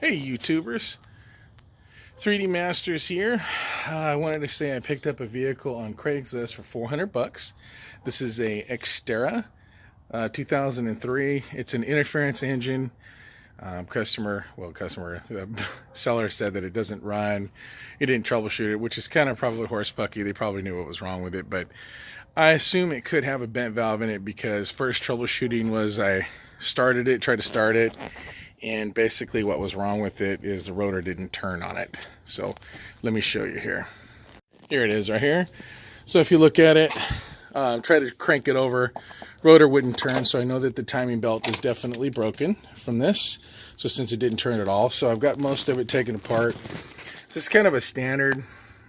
Hey YouTubers, 3D Masters here. I wanted to say I picked up a vehicle on Craigslist for 400 bucks. This is a Xterra 2003. It's an interference engine. The seller said that it doesn't run. He didn't troubleshoot it, which is kind of probably horsepucky. They probably knew what was wrong with it, but I assume it could have a bent valve in it because first troubleshooting was I tried to start it, and basically what was wrong with it is the rotor didn't turn on it. So let me show you here. Here it is right here. So if you look at it, try to crank it over, rotor wouldn't turn, so I know that the timing belt is definitely broken from this. So since it didn't turn at all, so I've got most of it taken apart. This is kind of a standard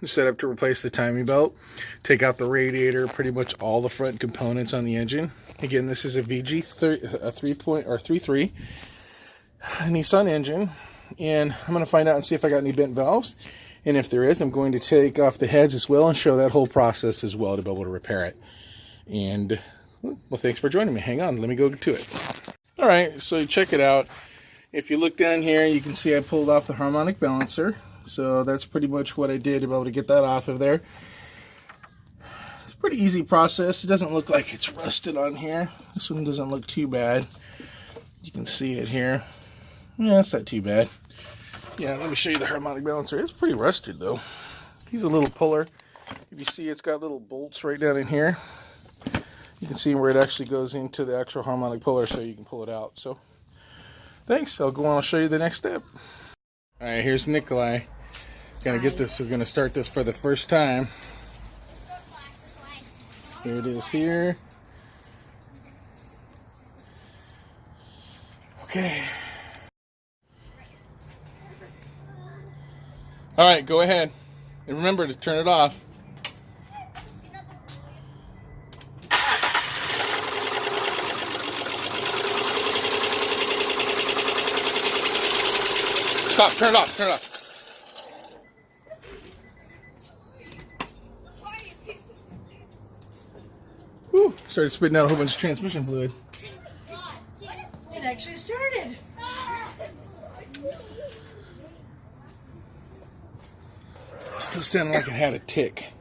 setup to replace the timing belt. Take out the radiator, pretty much all the front components on the engine. Again, this is a VG3.3 Nissan engine, and I'm going to find out and see if I got any bent valves, and if there is, I'm going to take off the heads as well and show that whole process as well to be able to repair it. And well, thanks for joining me. Hang on, let me go to it. All right, so check it out. If you look down here, you can see I pulled off the harmonic balancer, so that's pretty much what I did to be able to get that off of there. It's a pretty easy process. It doesn't look like it's rusted on here. This one doesn't look too bad. You can see it here. Yeah, it's not too bad. Yeah, let me show you the harmonic balancer. It's pretty rusted though. Here's a little puller. If you see, it's got little bolts right down in here. You can see where it actually goes into the actual harmonic puller, so you can pull it out. So thanks. I'll go on and show you the next step. All right, here's Nikolai. Gonna get this. We're gonna start this for the first time. Here it is here. Okay. All right, go ahead. And remember to turn it off. Stop, turn it off, turn it off. Whew, started spitting out a whole bunch of transmission fluid. It actually started. Still sounded like it had a tick.